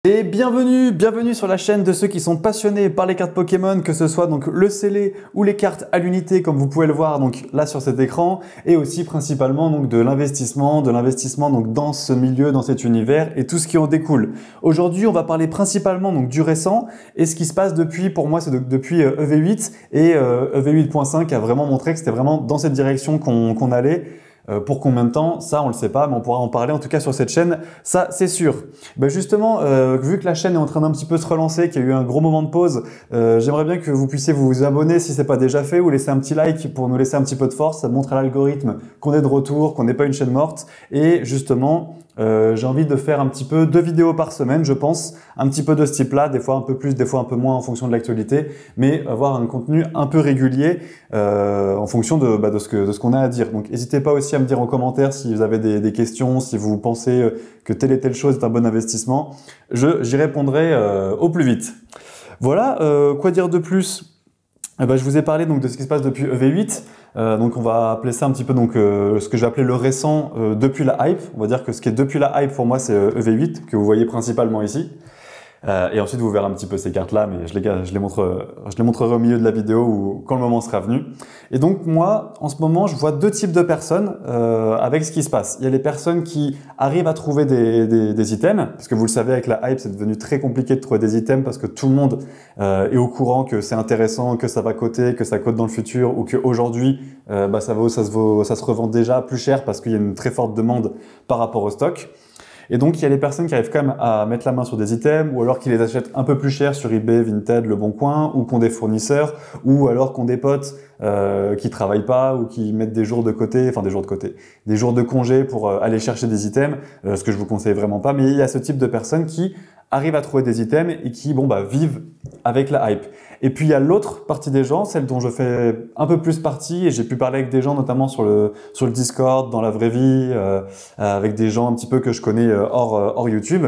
Et bienvenue sur la chaîne de ceux qui sont passionnés par les cartes Pokémon, que ce soit donc le scellé ou les cartes à l'unité comme vous pouvez le voir donc là sur cet écran, et aussi principalement donc de l'investissement donc dans ce milieu, dans cet univers et tout ce qui en découle. Aujourd'hui, on va parler principalement donc du récent et ce qui se passe depuis, pour moi c'est depuis EV8 et EV8.5 a vraiment montré que c'était vraiment dans cette direction qu'on allait. Pour combien de temps, ça on le sait pas, mais on pourra en parler en tout cas sur cette chaîne, ça c'est sûr. Justement, vu que la chaîne est en train d'un petit peu se relancer, qu'il y a eu un gros moment de pause, j'aimerais bien que vous puissiez vous abonner si c'est pas déjà fait, ou laisser un petit like pour nous laisser un petit peu de force, ça montre à l'algorithme qu'on est de retour, qu'on n'est pas une chaîne morte, et justement, j'ai envie de faire un petit peu 2 vidéos par semaine, je pense, un petit peu de ce type-là, des fois un peu plus, des fois un peu moins en fonction de l'actualité, mais avoir un contenu un peu régulier en fonction de ce qu'on a à dire. Donc n'hésitez pas aussi à me dire en commentaire si vous avez des questions, si vous pensez que telle et telle chose est un bon investissement. J'y répondrai au plus vite. Voilà, quoi dire de plus? Je vous ai parlé donc de ce qui se passe depuis EV8. Donc on va appeler ça un petit peu donc ce que je vais appeler le récent depuis la hype. On va dire que ce qui est depuis la hype pour moi c'est EV8 que vous voyez principalement ici. Et ensuite vous verrez un petit peu ces cartes là, mais je les montrerai au milieu de la vidéo ou quand le moment sera venu. Et donc moi en ce moment je vois 2 types de personnes avec ce qui se passe. Il y a les personnes qui arrivent à trouver des items, parce que vous le savez avec la hype c'est devenu très compliqué de trouver des items parce que tout le monde est au courant que c'est intéressant, que ça va coter, que ça cote dans le futur, ou qu'aujourd'hui ça se revend déjà plus cher parce qu'il y a une très forte demande par rapport au stock. Et donc, il y a les personnes qui arrivent quand même à mettre la main sur des items, ou alors qui les achètent un peu plus cher sur eBay, Vinted, Le Bon Coin, ou qui ont des fournisseurs, ou alors qui ont des potes qui travaillent pas, ou qui mettent des jours de côté, des jours de congé pour aller chercher des items, ce que je vous conseille vraiment pas. Mais il y a ce type de personnes qui arrivent à trouver des items et qui vivent avec la hype. Et puis il y a l'autre partie des gens, celle dont je fais un peu plus partie, et j'ai pu parler avec des gens notamment sur le Discord, dans la vraie vie, avec des gens un petit peu que je connais hors YouTube.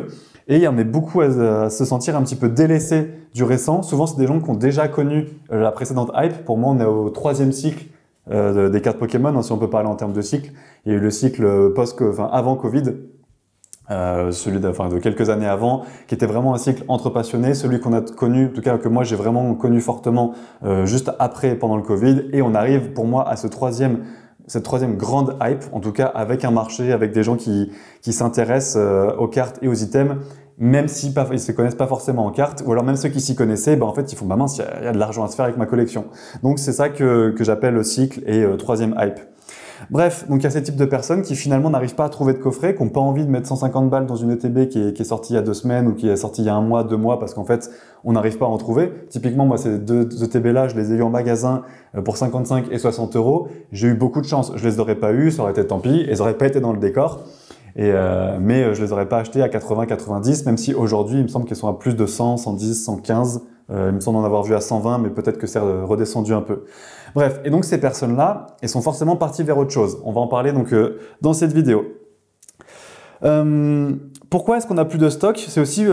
Et il y en a beaucoup à se sentir un petit peu délaissés du récent. Souvent c'est des gens qui ont déjà connu la précédente hype. Pour moi on est au 3e cycle des cartes Pokémon, si on peut parler en termes de cycle. Il y a eu le cycle avant Covid. Celui de quelques années avant, qui était vraiment un cycle entre passionnés, celui qu'on a connu, en tout cas que moi j'ai vraiment connu fortement juste après, pendant le Covid, et on arrive pour moi à cette troisième grande hype, en tout cas avec un marché, avec des gens qui s'intéressent aux cartes et aux items, même si ils se connaissent pas forcément en cartes, ou alors même ceux qui s'y connaissaient, en fait ils font mince, il y a de l'argent à se faire avec ma collection. Donc c'est ça que j'appelle le cycle et 3e hype. Bref, donc il y a ces types de personnes qui finalement n'arrivent pas à trouver de coffret, qui n'ont pas envie de mettre 150 balles dans une ETB qui est sortie il y a 2 semaines ou qui est sortie il y a 1 mois, 2 mois, parce qu'en fait on n'arrive pas à en trouver. Typiquement moi ces 2 ETB là je les ai eu en magasin pour 55 et 60 euros. J'ai eu beaucoup de chance, je les aurais pas eu, ça aurait été tant pis, et ça aurait pas été dans le décor. Mais je les aurais pas achetés à 80, 90, même si aujourd'hui il me semble qu'ils sont à plus de 100, 110, 115. Il me semble en avoir vu à 120, mais peut-être que c'est redescendu un peu. Bref, et donc ces personnes-là, elles sont forcément parties vers autre chose. On va en parler donc dans cette vidéo. Pourquoi est-ce qu'on n'a plus de stock? C'est aussi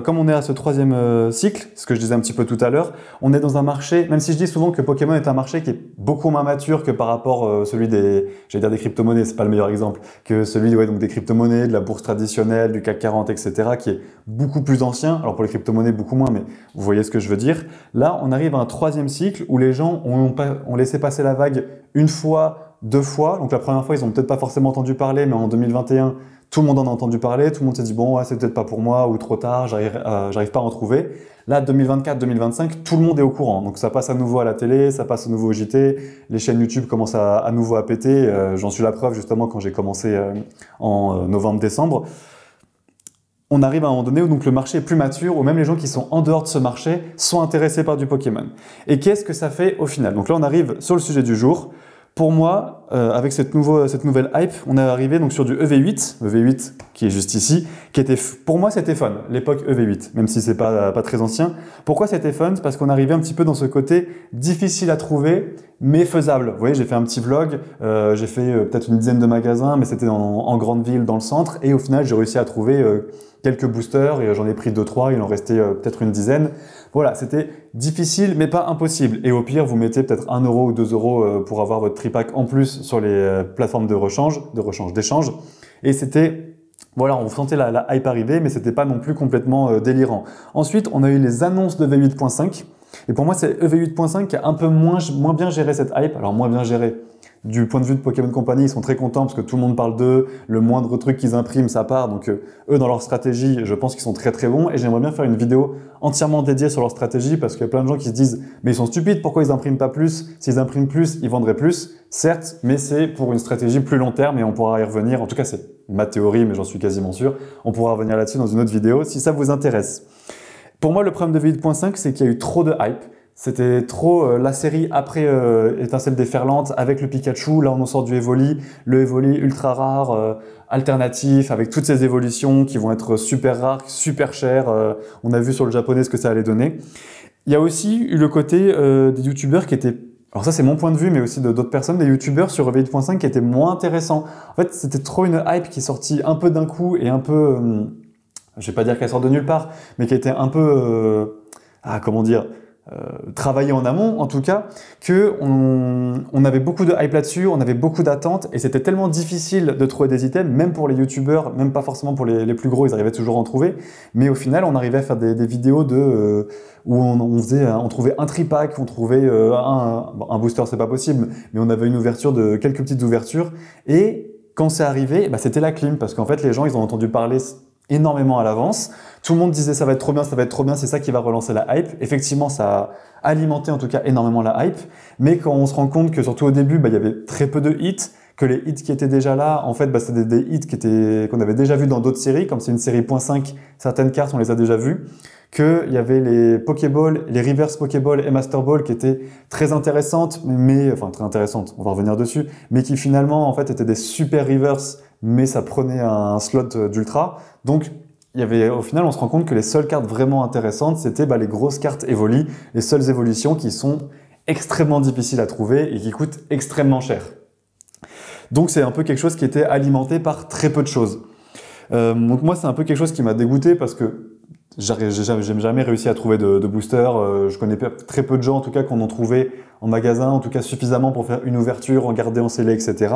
comme on est à ce 3e cycle, ce que je disais un petit peu tout à l'heure, on est dans un marché, même si je dis souvent que Pokémon est un marché qui est beaucoup moins mature que par rapport celui des crypto-monnaies, c'est pas le meilleur exemple, que celui donc des crypto-monnaies, de la bourse traditionnelle, du CAC 40, etc., qui est beaucoup plus ancien. Alors pour les crypto-monnaies beaucoup moins, mais vous voyez ce que je veux dire. Là, on arrive à un 3e cycle où les gens ont laissé passer la vague 1 fois, 2 fois. Donc la première fois, ils ont peut-être pas forcément entendu parler, mais en 2021, tout le monde en a entendu parler, tout le monde s'est dit bon ouais, c'est peut-être pas pour moi, ou trop tard, j'arrive pas à en trouver. Là 2024-2025, tout le monde est au courant, donc ça passe à nouveau à la télé, ça passe à nouveau au JT, les chaînes YouTube commencent à nouveau à péter, j'en suis la preuve justement quand j'ai commencé en novembre-décembre. On arrive à un moment donné où donc le marché est plus mature, où même les gens qui sont en dehors de ce marché sont intéressés par du Pokémon. Et qu'est-ce que ça fait au final? Donc là on arrive sur le sujet du jour. Pour moi, avec cette nouvelle hype, on est arrivé donc sur du EV8 qui est juste ici, qui était, pour moi c'était fun, l'époque EV8, même si c'est pas très ancien. Pourquoi c'était fun? C'est parce qu'on arrivait un petit peu dans ce côté difficile à trouver, mais faisable. Vous voyez, j'ai fait un petit vlog, j'ai fait peut-être une dizaine de magasins, mais c'était en grande ville, dans le centre, et au final j'ai réussi à trouver quelques boosters, et j'en ai pris 2-3, il en restait peut-être une dizaine. Voilà, c'était difficile mais pas impossible. Et au pire, vous mettez peut-être 1 euro ou 2 euros pour avoir votre tripack en plus sur les plateformes d'échange. Et c'était Voilà, on sentait la hype arriver, mais c'était pas non plus complètement délirant. Ensuite, on a eu les annonces de V8.5. Et pour moi, c'est EV8.5 qui a un peu moins bien géré cette hype. Alors, moins bien géré. Du point de vue de Pokémon Company, ils sont très contents parce que tout le monde parle d'eux. Le moindre truc qu'ils impriment, ça part. Donc, eux, dans leur stratégie, je pense qu'ils sont très très bons. Et j'aimerais bien faire une vidéo entièrement dédiée sur leur stratégie parce qu'il y a plein de gens qui se disent « Mais ils sont stupides, pourquoi ils impriment pas plus? S'ils impriment plus, ils vendraient plus. » Certes, mais c'est pour une stratégie plus long terme et on pourra y revenir. En tout cas, c'est ma théorie, mais j'en suis quasiment sûr. On pourra revenir là-dessus dans une autre vidéo si ça vous intéresse. Pour moi, le problème de V8.5, c'est qu'il y a eu trop de hype. C'était trop la série après Étincelle déferlante avec le Pikachu. Là, on en sort du Evoli, le Evoli ultra rare, alternatif, avec toutes ces évolutions qui vont être super rares, super chères. On a vu sur le japonais ce que ça allait donner. Il y a aussi eu le côté des youtubeurs qui étaient... Alors ça, c'est mon point de vue, mais aussi de d'autres personnes, des youtubeurs sur V8.5 qui étaient moins intéressants. En fait, c'était trop une hype qui est sortie un peu d'un coup et un peu... je vais pas dire qu'elle sort de nulle part, mais qui était un peu... comment dire travailler en amont, en tout cas, que on avait beaucoup de hype là-dessus, on avait beaucoup d'attentes, et c'était tellement difficile de trouver des items, même pour les youtubeurs, même pas forcément pour les plus gros, ils arrivaient toujours à en trouver, mais au final, on arrivait à faire des vidéos où on trouvait un tripack, on trouvait un booster, c'est pas possible, mais on avait une ouverture quelques petites ouvertures, et quand c'est arrivé, c'était la clim, parce qu'en fait, les gens, ils ont entendu parler énormément à l'avance. Tout le monde disait ça va être trop bien, ça va être trop bien, c'est ça qui va relancer la hype. Effectivement, ça a alimenté en tout cas énormément la hype. Mais quand on se rend compte que surtout au début, il y avait très peu de hits, que les hits qui étaient déjà là, en fait, c'était des hits qu'on avait déjà vus dans d'autres séries, comme c'est une série .5, certaines cartes, on les a déjà vues. Qu'il y avait les Pokéball, les Reverse Pokéball et Master Ball qui étaient très intéressantes, enfin très intéressantes, on va revenir dessus, mais qui finalement en fait étaient des super Reverse, mais ça prenait un slot d'ultra. Donc au final, on se rend compte que les seules cartes vraiment intéressantes, c'était les grosses cartes Evoli, les seules évolutions qui sont extrêmement difficiles à trouver et qui coûtent extrêmement cher. Donc c'est un peu quelque chose qui était alimenté par très peu de choses. Donc moi, c'est un peu quelque chose qui m'a dégoûté parce que j'ai jamais réussi à trouver de booster. Je connais très peu de gens, en tout cas, qu'on en trouvait en magasin, en tout cas suffisamment pour faire une ouverture, en garder en scellé, etc.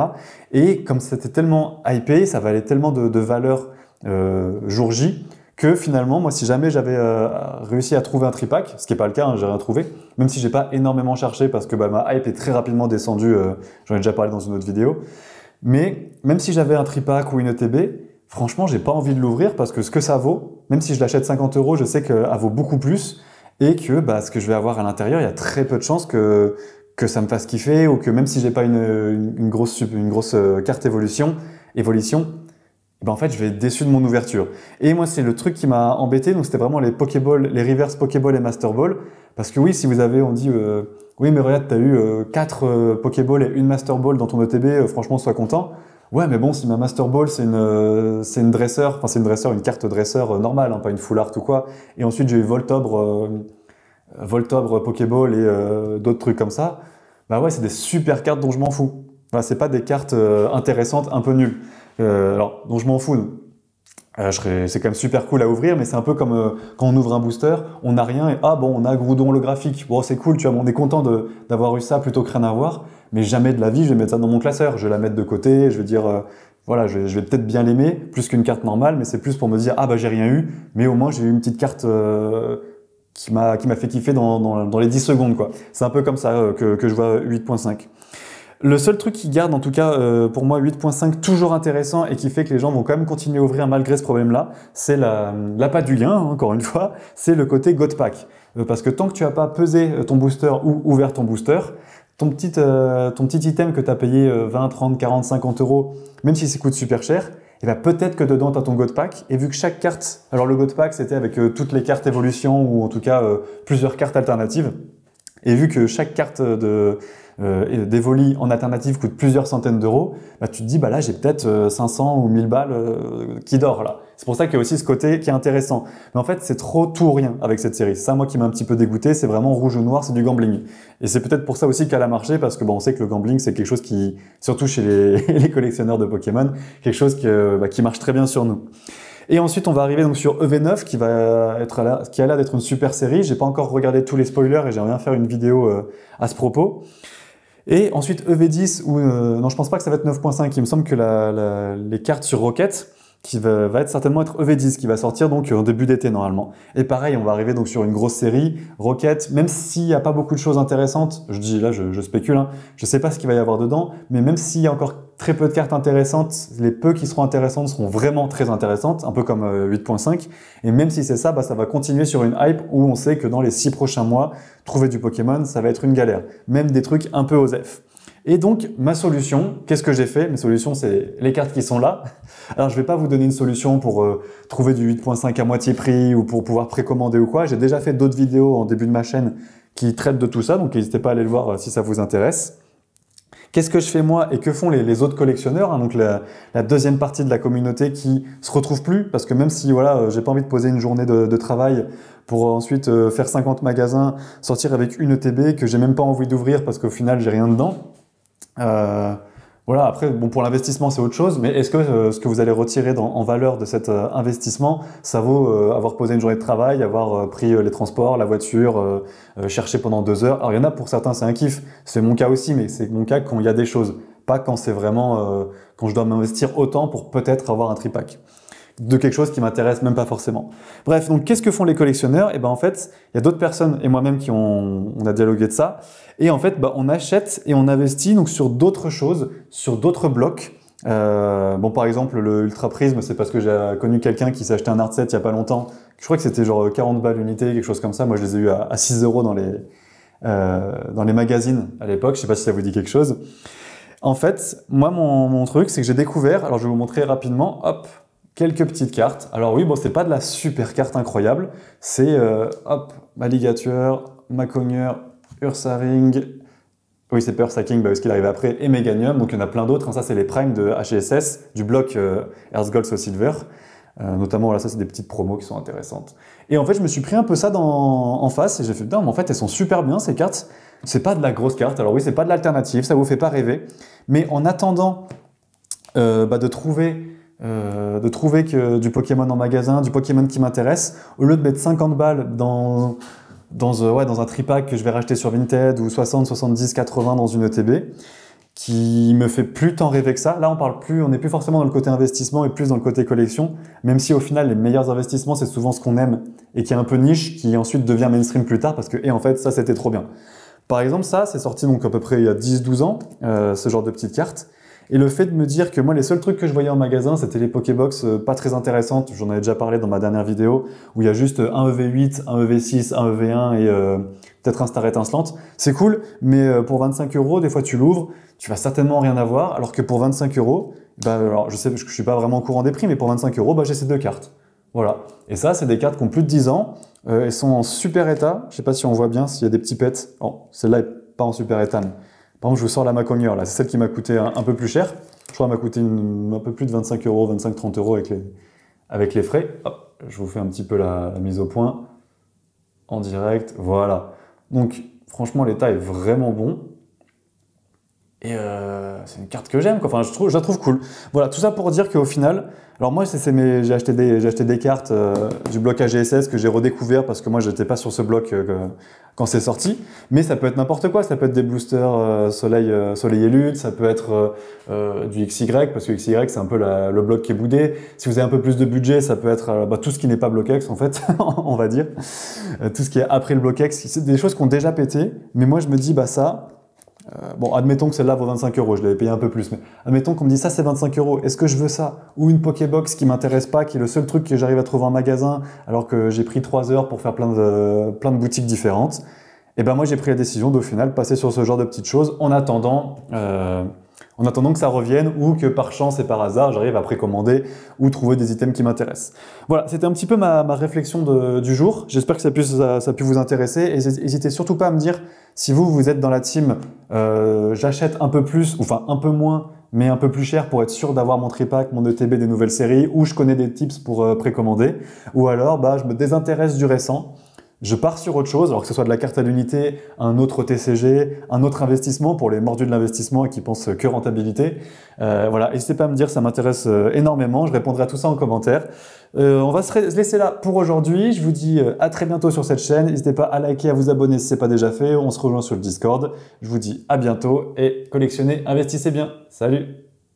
Et comme c'était tellement hypé, ça valait tellement de valeur jour J, que finalement, moi, si jamais j'avais réussi à trouver un tripack, ce qui n'est pas le cas, hein, j'ai rien trouvé, même si j'ai pas énormément cherché parce que ma hype est très rapidement descendue, j'en ai déjà parlé dans une autre vidéo, mais même si j'avais un tripack ou une ETB, franchement, j'ai pas envie de l'ouvrir parce que ce que ça vaut, même si je l'achète 50 €, je sais qu'elle vaut beaucoup plus et que ce que je vais avoir à l'intérieur, il y a très peu de chances que ça me fasse kiffer ou que même si j'ai pas une grosse carte évolution, en fait, je vais être déçu de mon ouverture. Et moi, c'est le truc qui m'a embêté. Donc, c'était vraiment les Pokéball, les Reverse Pokéball et Master Ball. Parce que oui, si vous avez, on dit, oui, mais regarde, t'as eu 4 Pokéball et une Master Ball dans ton ETB, franchement, sois content. Ouais, mais bon, si ma Master Ball, c'est une dresseur, enfin, c'est une carte dresseur normale, hein, pas une full art ou quoi. Et ensuite, j'ai eu Voltobre Pokéball et d'autres trucs comme ça. Ouais, c'est des super cartes dont je m'en fous. Enfin, c'est pas des cartes intéressantes, un peu nulles. Alors, dont je m'en fous. C'est quand même super cool à ouvrir, mais c'est un peu comme quand on ouvre un booster, on n'a rien et on a Groudon holographique. Bon, c'est cool, tu vois, on est content d'avoir eu ça plutôt que rien à voir, mais jamais de la vie je vais mettre ça dans mon classeur. Je vais la mettre de côté, je vais dire, voilà, je vais peut-être bien l'aimer, plus qu'une carte normale, mais c'est plus pour me dire, j'ai rien eu, mais au moins j'ai eu une petite carte qui m'a fait kiffer dans les 10 secondes, quoi. C'est un peu comme ça que je vois 8.5. Le seul truc qui garde, en tout cas pour moi, 8.5 toujours intéressant et qui fait que les gens vont quand même continuer à ouvrir malgré ce problème-là, c'est la patte du gain, hein, encore une fois, c'est le côté God Pack. Parce que tant que tu n'as pas pesé ton booster ou ouvert ton booster, ton petit item que tu as payé 20, 30, 40, 50 €, même si ça coûte super cher, peut-être que dedans tu as ton God Pack, et vu que chaque carte, alors le God Pack c'était avec toutes les cartes évolution ou en tout cas plusieurs cartes alternatives, et vu que chaque carte d'Evoli en alternative coûte plusieurs centaines d'euros, tu te dis là j'ai peut-être 500 ou 1000 balles qui dort là. C'est pour ça qu'il y a aussi ce côté qui est intéressant. Mais en fait c'est trop tout ou rien avec cette série. C'est ça moi qui m'a un petit peu dégoûté, c'est vraiment rouge ou noir, c'est du gambling. Et c'est peut-être pour ça aussi qu'elle a marché, parce que on sait que le gambling c'est quelque chose qui, surtout chez les collectionneurs de Pokémon, quelque chose qui marche très bien sur nous. Et ensuite, on va arriver donc sur EV9 qui a l'air d'être une super série. J'ai pas encore regardé tous les spoilers et j'aimerais bien faire une vidéo à ce propos. Et ensuite EV10 non, je pense pas que ça va être 9.5. Il me semble que les cartes sur Rocket qui va être certainement être EV10, qui va sortir donc en début d'été normalement. Et pareil, on va arriver donc sur une grosse série, Rocket, même s'il n'y a pas beaucoup de choses intéressantes, je dis là, je spécule, hein, je sais pas ce qu'il va y avoir dedans, mais même s'il y a encore très peu de cartes intéressantes, les peu qui seront intéressantes seront vraiment très intéressantes, un peu comme 8.5, et même si c'est ça, bah, ça va continuer sur une hype où on sait que dans les 6 prochains mois, trouver du Pokémon, ça va être une galère. Même des trucs un peu OSEF. Et donc, ma solution, qu'est-ce que j'ai fait? Mes solutions, c'est les cartes qui sont là. Alors, je vais pas vous donner une solution pour trouver du 8.5 à moitié prix ou pour pouvoir précommander ou quoi. J'ai déjà fait d'autres vidéos en début de ma chaîne qui traitent de tout ça, donc n'hésitez pas à aller le voir si ça vous intéresse. Qu'est-ce que je fais moi et que font les autres collectionneurs, hein, donc la deuxième partie de la communauté qui se retrouve plus, parce que même si voilà, j'ai pas envie de poser une journée de travail pour ensuite faire 50 magasins, sortir avec une ETB que j'ai même pas envie d'ouvrir parce qu'au final j'ai rien dedans. Voilà, après, bon, pour l'investissement, c'est autre chose, mais est-ce que ce que vous allez retirer en valeur de cet investissement, ça vaut avoir posé une journée de travail, avoir pris les transports, la voiture, chercher pendant 2 heures? Alors, il y en a pour certains, c'est un kiff, c'est mon cas aussi, mais c'est mon cas quand il y a des choses, pas quand c'est vraiment, quand je dois m'investir autant pour peut-être avoir un tripack de quelque chose qui m'intéresse même pas forcément. Bref, donc qu'est-ce que font les collectionneurs? Et ben en fait, il y a d'autres personnes et moi-même qui on a dialogué de ça. Et en fait, bah, on achète et on investit donc sur d'autres choses, sur d'autres blocs. Bon, par exemple, le Ultra Prisme, c'est parce que j'ai connu quelqu'un qui s'est acheté un art set il y a pas longtemps. Je crois que c'était genre 40 balles l'unité, quelque chose comme ça. Moi, je les ai eu à 6 € dans les magazines à l'époque. Je sais pas si ça vous dit quelque chose. En fait, moi, mon truc, c'est que j'ai découvert, alors je vais vous montrer rapidement, hop, quelques petites cartes. Alors oui, bon, c'est pas de la super carte incroyable. C'est, hop, Maligator, Macogneur, Ursaring. Oui, c'est pas Ursaking, parce qu'il arrive après, et Meganium. Donc il y en a plein d'autres. Hein. Ça, c'est les primes de HSS, du bloc Earth Gold Soul Silver. Notamment, voilà, ça, c'est des petites promos qui sont intéressantes. Et en fait, je me suis pris un peu ça en face et j'ai fait, putain, mais en fait, elles sont super bien, ces cartes. C'est pas de la grosse carte. Alors oui, c'est pas de l'alternative, ça vous fait pas rêver. Mais en attendant de trouver du Pokémon en magasin, du Pokémon qui m'intéresse, au lieu de mettre 50 balles dans un tripack que je vais racheter sur Vinted ou 60, 70, 80 dans une ETB, qui me fait plus tant rêver que ça. Là, on n'est plus forcément dans le côté investissement et plus dans le côté collection, même si au final, les meilleurs investissements, c'est souvent ce qu'on aime et qui est un peu niche, qui ensuite devient mainstream plus tard parce que, en fait, ça, c'était trop bien. Par exemple, ça, c'est sorti donc à peu près il y a 10-12 ans, ce genre de petites cartes. Et le fait de me dire que moi, les seuls trucs que je voyais en magasin, c'était les Pokébox pas très intéressantes. J'en avais déjà parlé dans ma dernière vidéo, où il y a juste un EV8, un EV6, un EV1 et peut-être un Star étincelante. C'est cool, mais pour 25 €, des fois tu l'ouvres, tu vas certainement rien avoir, alors que pour 25 €, bah, alors je sais que je suis pas vraiment au courant des prix, mais pour 25 €, bah, j'ai ces 2 cartes. Voilà. Et ça, c'est des cartes qui ont plus de 10 ans. Elles sont en super état. Je sais pas si on voit bien, s'il y a des petits pets. Oh, celle-là est pas en super état. Mais... Par exemple, je vous sors la Macogneur, là. C'est celle qui m'a coûté un peu plus cher. Je crois qu'elle m'a coûté un peu plus de 25 €, 25-30 € avec les frais. Hop, je vous fais un petit peu la mise au point en direct. Voilà. Donc, franchement, l'état est vraiment bon. Et c'est une carte que j'aime, quoi. Enfin, je la trouve cool. Voilà, tout ça pour dire qu'au final, alors moi, j'ai acheté des cartes du bloc AGSS que j'ai redécouvert parce que moi, j'étais pas sur ce bloc quand c'est sorti. Mais ça peut être n'importe quoi. Ça peut être des boosters Soleil et Lutte. Ça peut être du XY parce que XY, c'est un peu le bloc qui est boudé. Si vous avez un peu plus de budget, ça peut être tout ce qui n'est pas bloquex, en fait, on va dire. Tout ce qui est après le bloquex. C'est des choses qui ont déjà pété. Mais moi, je me dis, bah ça... bon, admettons que celle-là vaut 25 €, je l'avais payé un peu plus, mais admettons qu'on me dit ça c'est 25 €, est-ce que je veux ça? Ou une Pokébox qui m'intéresse pas, qui est le seul truc que j'arrive à trouver en magasin, alors que j'ai pris 3 heures pour faire plein de boutiques différentes. Et ben moi j'ai pris la décision d'au final passer sur ce genre de petites choses en attendant que ça revienne ou que par chance et par hasard j'arrive à précommander ou trouver des items qui m'intéressent. Voilà, c'était un petit peu ma réflexion du jour. J'espère que ça a pu vous intéresser et n'hésitez surtout pas à me dire si vous êtes dans la team j'achète un peu plus, ou enfin un peu moins, mais un peu plus cher pour être sûr d'avoir mon tripack, mon ETB des nouvelles séries, ou je connais des tips pour précommander, ou alors bah, je me désintéresse du récent. Je pars sur autre chose, alors que ce soit de la carte à l'unité, un autre TCG, un autre investissement pour les mordus de l'investissement et qui pensent que rentabilité. Voilà, n'hésitez pas à me dire, ça m'intéresse énormément. Je répondrai à tout ça en commentaire. On va se laisser là pour aujourd'hui. Je vous dis à très bientôt sur cette chaîne. N'hésitez pas à liker, à vous abonner si ce n'est pas déjà fait. On se rejoint sur le Discord. Je vous dis à bientôt et collectionnez, investissez bien. Salut!